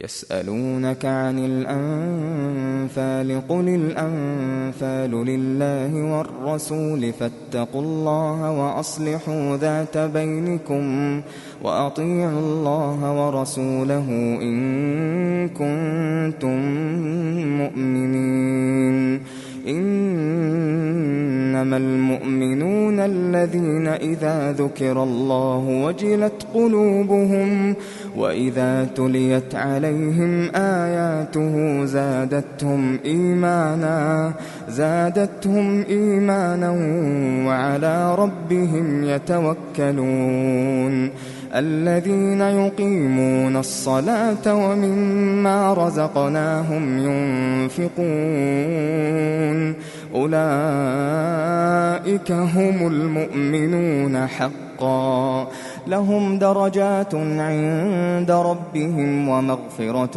يسألونك عن الأنفال قل الأنفال لله والرسول فاتقوا الله وأصلحوا ذات بينكم وأطيعوا الله ورسوله إن كنتم مؤمنين. إنما المؤمنون الذين إذا ذكر الله وجلت قلوبهم وإذا تليت عليهم آياته زادتهم إيمانا وعلى ربهم يتوكلون. الذين يقيمون الصلاة ومما رزقناهم ينفقون أولئك هم المؤمنون حقا لهم درجات عند ربهم ومغفرة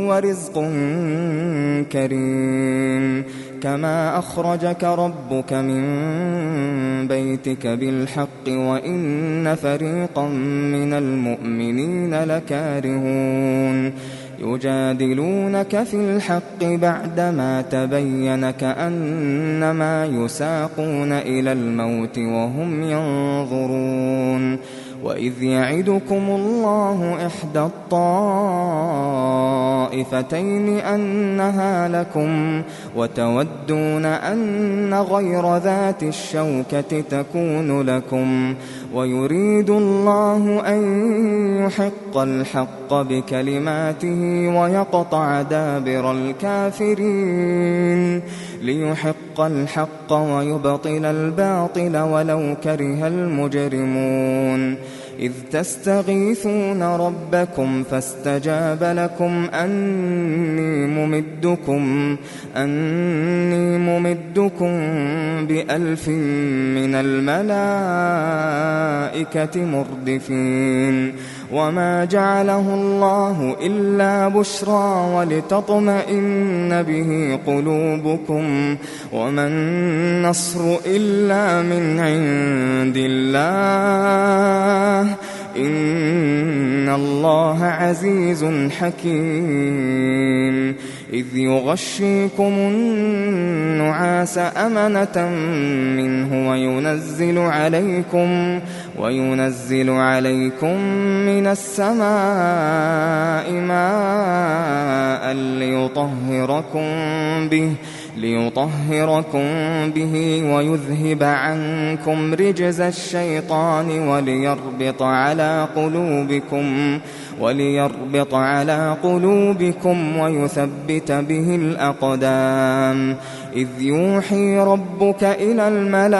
ورزق كريم. كما أخرجك ربك من بيتك بالحق وإن فريقا من المؤمنين لكارهون. يجادلونك في الحق بعدما تبين كأنما يساقون إلى الموت وهم ينظرون. وإذ يعدكم الله إحدى الطائفتين أنها لكم وتودون أن غير ذات الشوكة تكون لكم ويريد الله أن يحق الحق بكلماته ويقطع دابر الكافرين ليحق الحق ويبطل الباطل ولو كره المجرمون. إذ تستغيثون ربكم فاستجاب لكم أني ممدكم ب1000 من الملائكة مردفين. وما جعله الله إلا بشرى ولتطمئن به قلوبكم وما النصر إلا من عند الله إن الله عزيز حكيم. إذ يغشيكم النعاس أمنة منه وينزل عليكم من السماء ماء ليطهركم به ويذهب عنكم رجز الشيطان وليربط على قلوبكم ويثبت به الأقدام. إذ يوحي ربك إلى الملائكة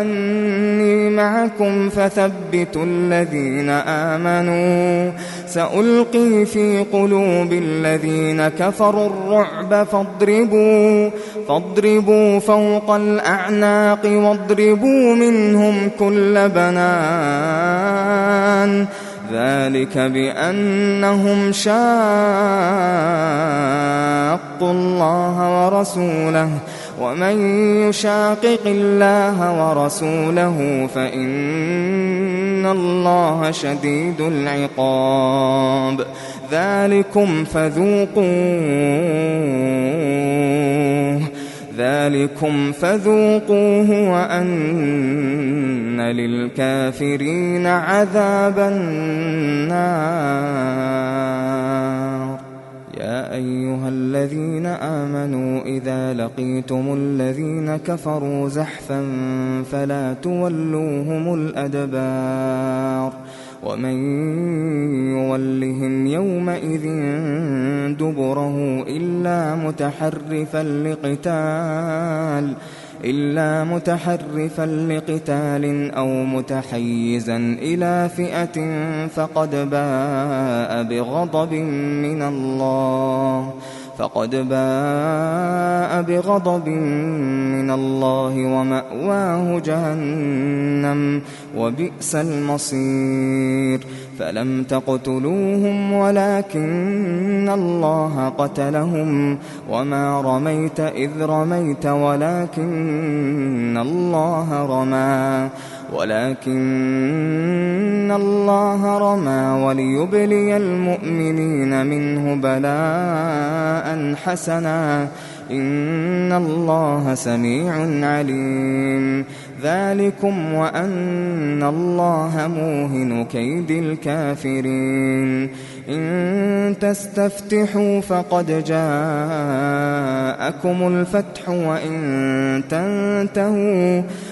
أني معكم فثبتوا الذين آمنوا سألقي في قلوب الذين كفروا الرعب فاضربوا فوق الأعناق واضربوا منهم كل بنان ذلك بأنهم شاقوا الله ورسوله ومن يشاقق الله ورسوله فإن الله شديد العقاب. ذلكم فذوقوه وأن للكافرين عذاب النار. يا أيها الذين آمنوا إذا لقيتم الذين كفروا زحفا فلا تولوهم الأدبار ومن يولهم يومئذ دبره إلا متحرفا لقتال أو متحيزا إلى فئة فقد باء بغضب من الله ومأواه جهنم وبئس المصير. فلم تقتلوهم ولكن الله قتلهم وما رميت إذ رميت ولكن الله رمى ولكن الله رمى وليبلي المؤمنين منه بلاء حسنا إن الله سميع عليم ذلكم وأن الله موهن كيد الكافرين إن تستفتحوا فقد جاءكم الفتح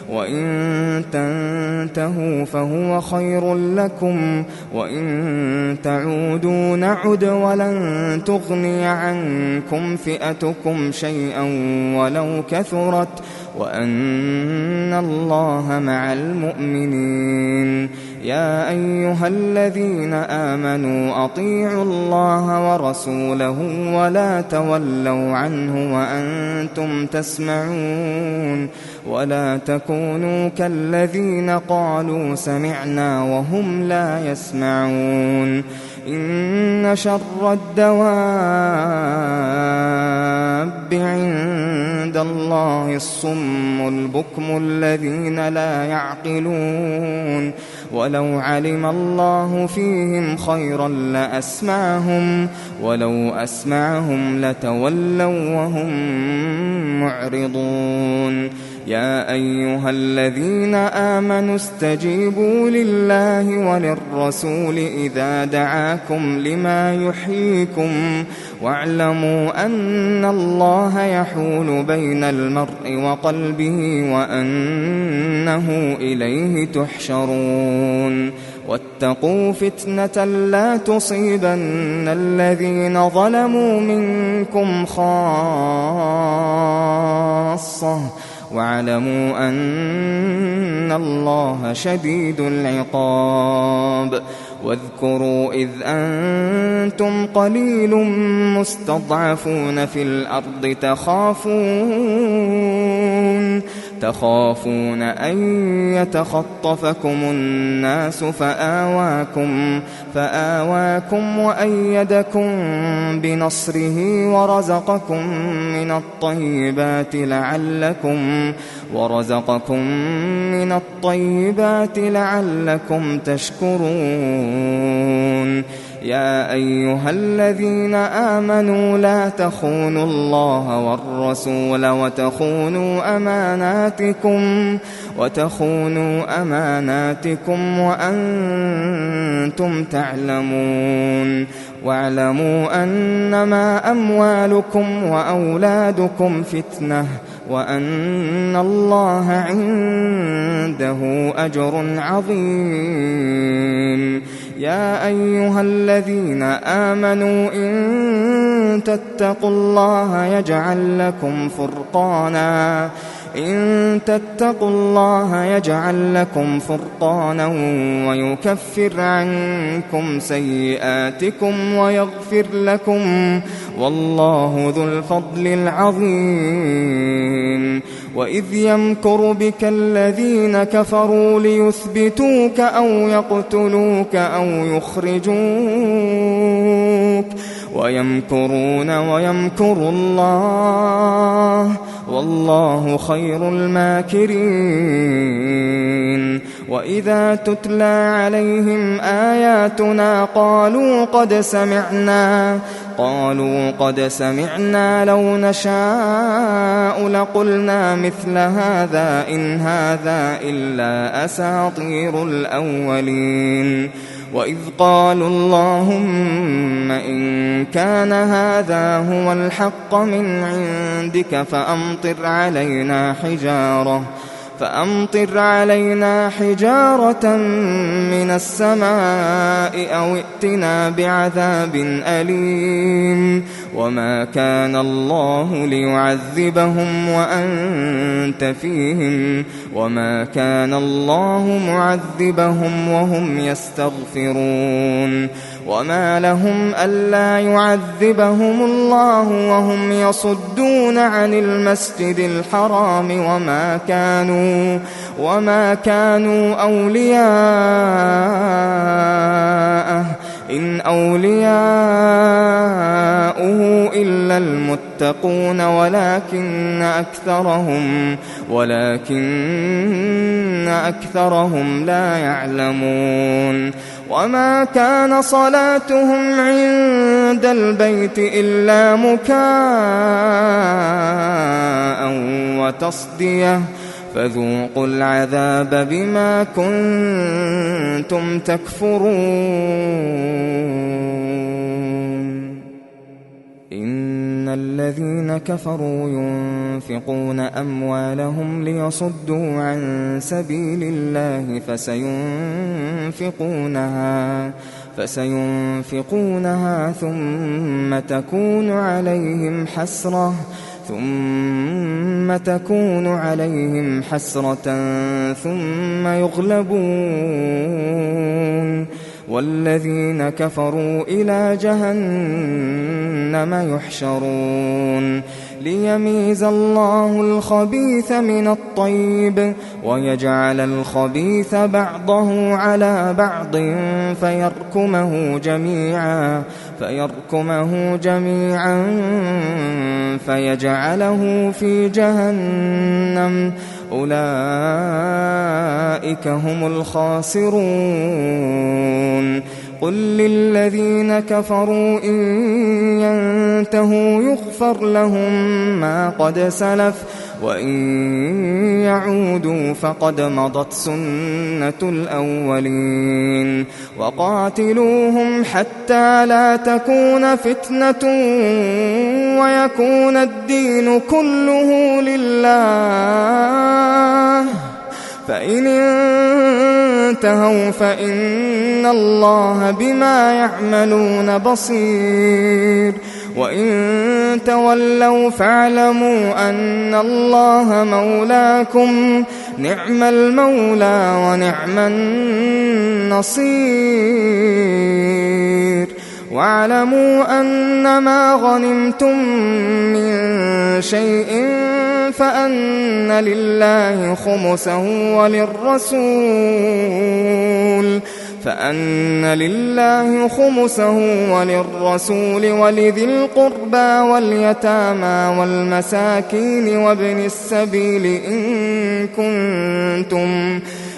وإن تنتهوا فهو خير لكم وإن تعودوا نعد ولن تغني عنكم فئتكم شيئا ولو كثرت وأن الله مع المؤمنين يا أيها الذين آمنوا أطيعوا الله ورسوله ولا تولوا عنه وأنتم تسمعون ولا تكونوا كالذين قالوا سمعنا وهم لا يسمعون إن شر الدواب عند الله الصم البكم الذين لا يعقلون ولو علم الله فيهم خيرا لأسمعهم ولو أسمعهم لتولوا وهم معرضون يا أيها الذين آمنوا استجيبوا لله وللرسول إذا دعاكم لما يحييكم واعلموا أن الله يحول بين المرء وقلبه وأنه إليه تحشرون واتقوا فتنة لا تصيبن الذين ظلموا منكم خاصة واعلموا أن الله شديد العقاب واذكروا إذ أنتم قليل مستضعفون في الأرض تخافون أن يتخطفكم الناس فآواكم وأيدكم بنصره ورزقكم من الطيبات لعلكم تشكرون يا أيها الذين آمنوا لا تخونوا الله والرسول وتخونوا أماناتكم وأنتم تعلمون واعلموا أنما أموالكم وأولادكم فتنة وأن الله عنده أجر عظيم يا أيها الذين آمنوا إن تتقوا الله يجعل لكم فرقانا ويكفر عنكم سيئاتكم ويغفر لكم والله ذو الفضل العظيم وإذ يمكر بك الذين كفروا ليثبتوك أو يقتلوك أو يخرجوك ويمكرون ويمكر الله والله خير الماكرين وإذا تتلى عليهم آياتنا قالوا قد سمعنا لو نشاء لقلنا مثل هذا إن هذا إلا أساطير الأولين وإذ قالوا اللهم إن كان هذا هو الحق من عندك فأمطر علينا حجارة من السماء أو ائتنا بعذاب أليم وما كان الله ليعذبهم وأنت فيهم وما كان الله معذبهم وهم يستغفرون وما لهم ألا يعذبهم الله وهم يصدون عن المسجد الحرام وما كانوا أولياءه إن أولياؤه إلا المتقون ولكن أكثرهم لا يعلمون وما كان صلاتهم عند البيت إلا مكاء وتصدية فذوقوا العذاب بما كنتم تكفرون إن الذين كفروا ينفقون أموالهم ليصدوا عن سبيل الله فسينفقونها ثم تكون عليهم حسرة ثم يغلبون والذين كفروا إلى جهنم يحشرون ليميز الله الخبيث من الطيب ويجعل الخبيث بعضه على بعض فيركمه جميعا فيجعله في جهنم أولئك هم الخاسرون قل للذين كفروا إن ينتهوا يغفر لهم ما قد سلف وإن يعودوا فقد مضت سنة الأولين وقاتلوهم حتى لا تكون فتنة ويكون الدين كله لله فإن انتهوا فإن الله بما يعملون بصير وإن تولوا فاعلموا أن الله مولاكم نعم المولى ونعم النصير واعلموا أن ما غنمتم من شيء فأن لله خمسه وللرسول ولذي القربى واليتامى والمساكين وابن السبيل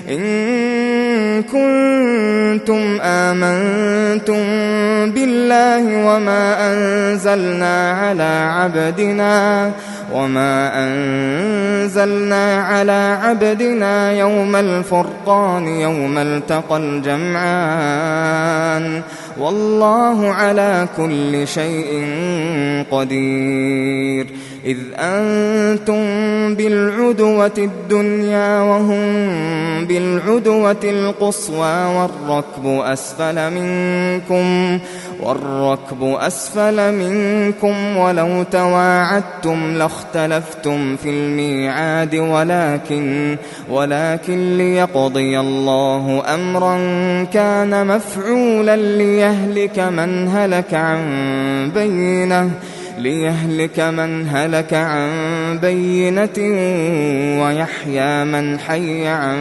إن كنتم آمنتم بالله وما أنزلنا على عبدنا يوم الفرقان يوم التقى الجمعان والله على كل شيء قدير إذ أنتم بالعدوة الدنيا وهم بالعدوة القصوى والركب أسفل منكم ولو تواعدتم لاختلفتم في الميعاد ولكن ليقضي الله أمرا كان مفعولا ليهلك من هلك عن بينة ويحيى من حي عن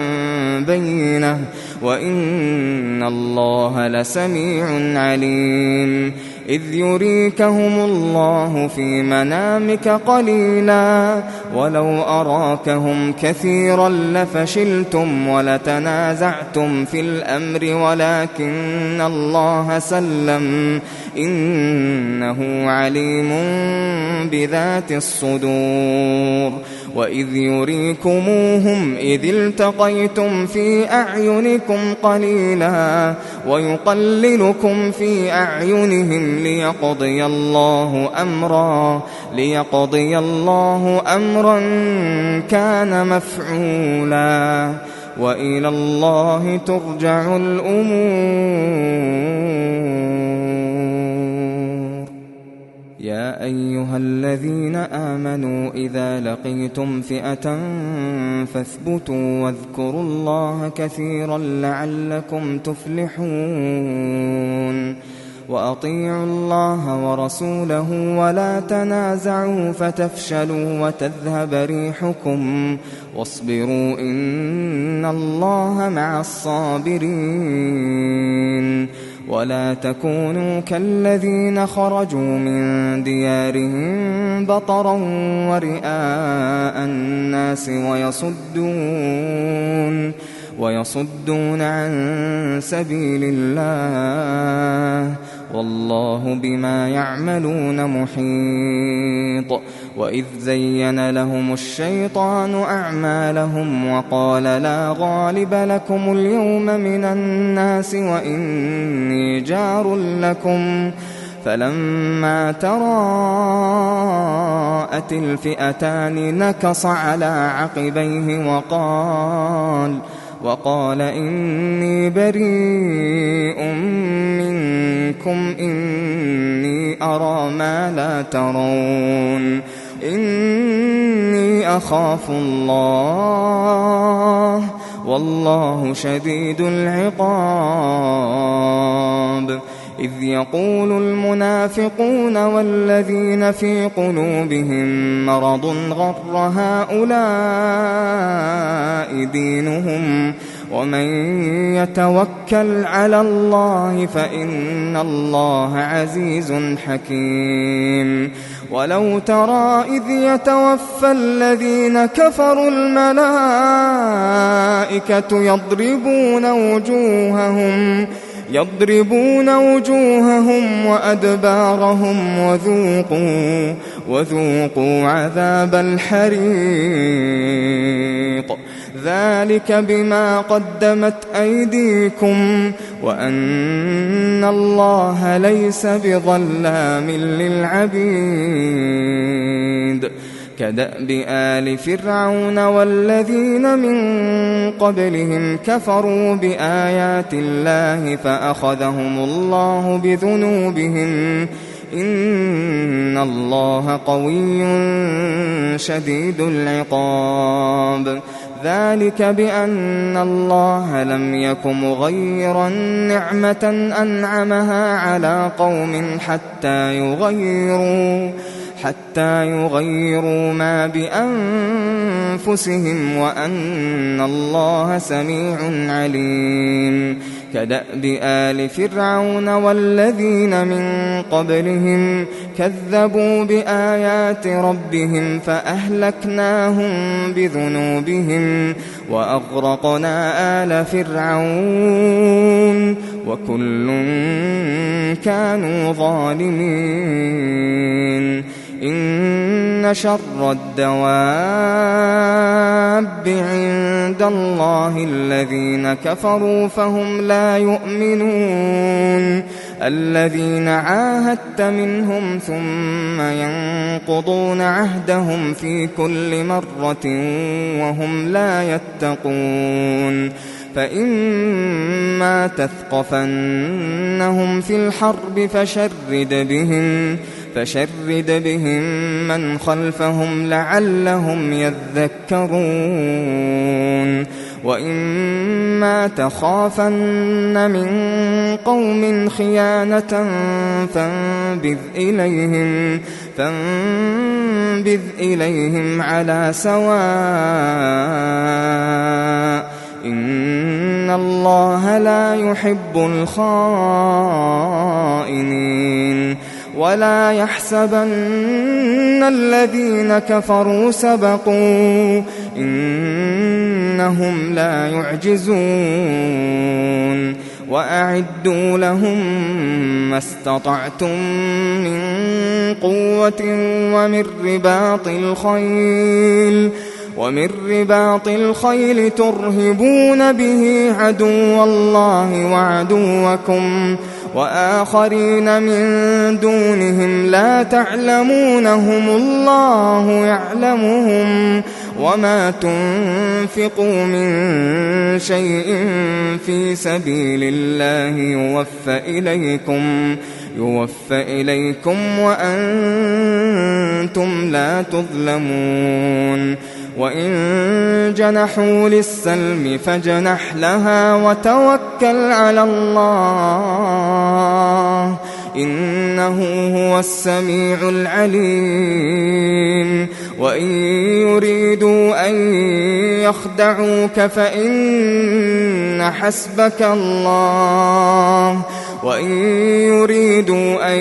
بينة وإن الله لسميع عليم إذ يريكهم الله في منامك قليلا ولو أراكهم كثيرا لفشلتم ولتنازعتم في الأمر ولكن الله سلم إنه عليم بذات الصدور وإذ يريكموهم إذ التقيتم في أعينكم قليلا ويقللكم في أعينهم ليقضي الله أمرا كان مفعولا وإلى الله ترجع الأمور يا أيها الذين آمنوا إذا لقيتم فئة فاثبتوا واذكروا الله كثيرا لعلكم تفلحون وأطيعوا الله ورسوله ولا تنازعوا فتفشلوا وتذهب ريحكم واصبروا إن الله مع الصابرين ولا تكونوا كالذين خرجوا من ديارهم بطرا ورئاء الناس ويصدون عن سبيل الله، والله بما يعملون محيط. وإذ زين لهم الشيطان أعمالهم وقال لا غالب لكم اليوم من الناس وإني جار لكم، فلما تراءت الفئتان نكص على عقبيه وقال إني بريء منكم إني أرى ما لا ترون إني أخاف الله والله شديد العقاب. إذ يقول المنافقون والذين في قلوبهم مرض غر هؤلاء دينهم ومن يتوكل على الله فإن الله عزيز حكيم. ولو ترى إذ يتوفى الذين كفروا الملائكة يضربون وجوههم وأدبارهم وذوقوا عذاب الحريق ذلك بما قدمت أيديكم وأن الله ليس بظلام للعبيد. كدأب آل فرعون والذين من قبلهم كفروا بآيات الله فأخذهم الله بذنوبهم إن الله قوي شديد العقاب. ذلك بأن الله لم يك مغيرا نعمة أنعمها على قوم حتى يغيروا ما بأنفسهم وأن الله سميع عليم. كدأب آل فرعون والذين من قبلهم كذبوا بآيات ربهم فأهلكناهم بذنوبهم وأغرقنا آل فرعون وكل كانوا ظالمين. إن شر الدواب عند الله الذين كفروا فهم لا يؤمنون. الذين عاهدت منهم ثم ينقضون عهدهم في كل مرة وهم لا يتقون. فإما تثقفنهم في الحرب فشرد بهم من خلفهم لعلهم يذكرون. وإما تخافن من قوم خيانة فانبذ إليهم على سواء إن الله لا يحب الخائنين. ولا يحسبن الذين كفروا سبقوا إنهم لا يعجزون. وأعدوا لهم ما استطعتم من قوة ومن رباط الخيل ترهبون به عدو الله وعدوكم وآخرين من دونهم لا تعلمونهم الله يعلمهم. وما تنفقوا من شيء في سبيل الله يوفى إليكم وأنتم لا تظلمون. وإن جنحوا للسلم فاجنح لها وتوكل على الله إنه هو السميع العليم. وإن يريدوا أن يخدعوك فإن حسبك الله وإن يريدوا أن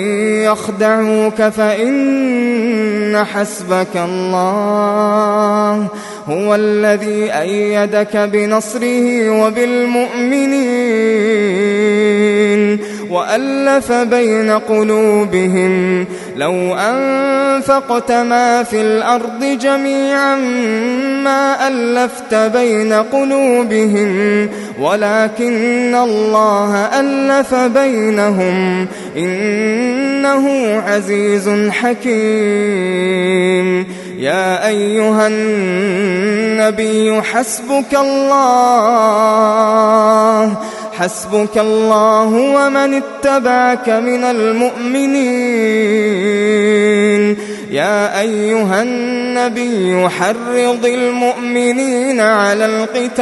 يخدعوك فإن حسبك الله هو الذي أيدك بنصره وبالمؤمنين وألف بين قلوبهم لو أنفقت ما في الأرض جميعا ما ألفت بين قلوبهم ولكن الله ألف بينهم إنه عزيز حكيم. يا أيها النبي حسبك الله ومن اتبعك من المؤمنين. يا أيها النبي حرض المؤمنين على القتال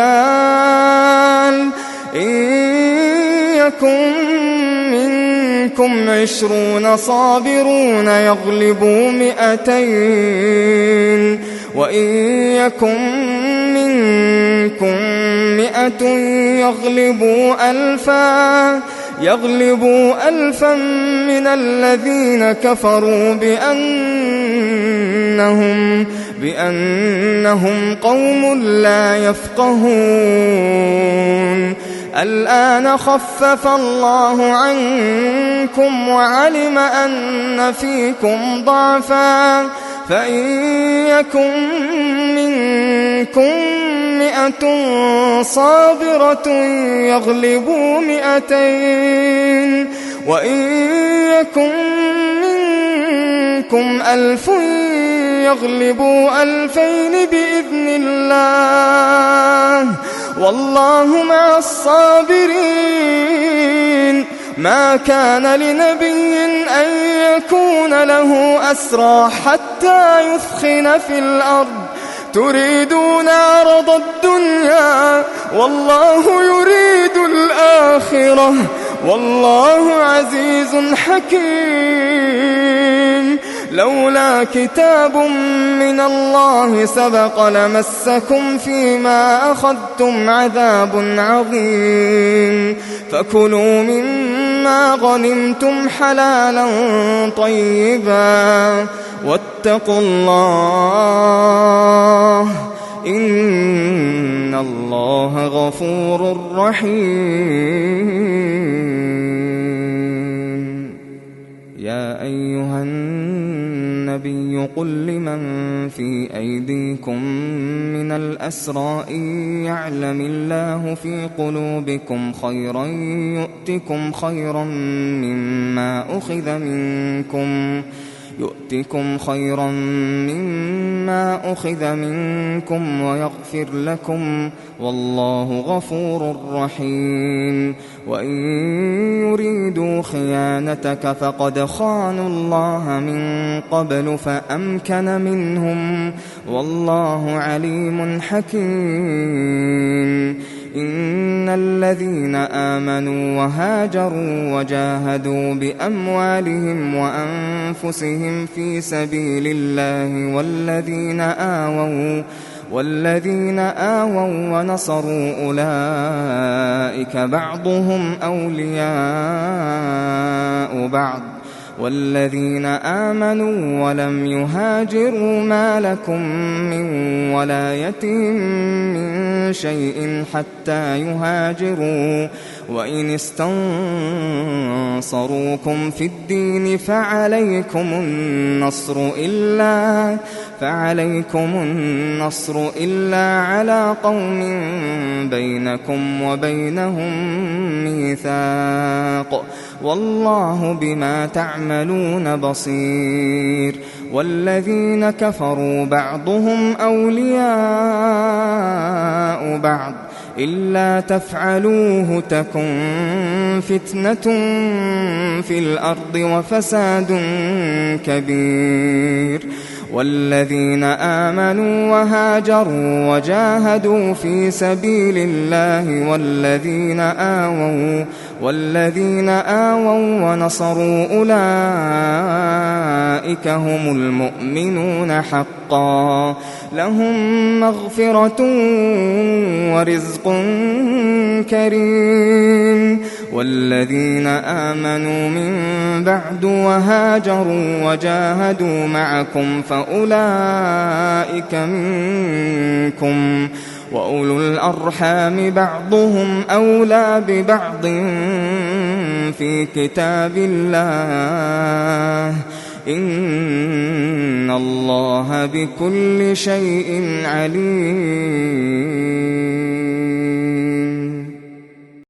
إن يكن منكم 20 صابرون يغلبوا 200 وإن يكن منكم 100 يغلبوا 1000 من الذين كفروا بأنهم قوم لا يفقهون. الآن خفف الله عنكم وعلم أن فيكم ضعفا فإن يكن منكم 100 صابرة يغلبوا 200 وإن يكن منكم 1000 يغلبوا 2000 بإذن الله والله مع الصابرين. ما كان لنبي أن يكون له أسرى حتى يثخن في الأرض تريدون عرض الدنيا والله يريد الآخرة والله عزيز حكيم. لولا كتاب من الله سبق لمسكم فيما أخذتم عذاب عظيم. فكلوا مما غنمتم حلالا طيبا واتقوا الله إن الله غفور رحيم. يا أيها النبي قل لمن في أيديكم من الأسرى إن يعلم الله في قلوبكم خيرا يؤتكم خيرا مما أخذ منكم ويغفر لكم والله غفور رحيم. وإن يريدوا خيانتك فقد خانوا الله من قبل فأمكن منهم والله عليم حكيم. إن الذين آمنوا وهاجروا وجاهدوا بأموالهم وأنفسهم في سبيل الله والذين آووا ونصروا أولئك بعضهم أولياء بعض والذين آمنوا ولم يهاجروا ما لكم من ولايتهم من شيء حتى يهاجروا وإن استنصروكم في الدين فعليكم النصر إلا على قوم بينكم وبينهم ميثاق والله بما تعملون بصير. والذين كفروا بعضهم أولياء بعض إلا تفعلوه تكن فتنة في الأرض وفساد كبير. والذين آمنوا وهاجروا وجاهدوا في سبيل الله والذين آووا ونصروا أولئك هم المؤمنون حقا لهم مغفرة ورزق كريم والذين آمنوا من بعد وهاجروا وجاهدوا معكم فأولئك منكم وأولو الأرحام بعضهم أولى ببعض في كتاب الله إن الله بكل شيء عليم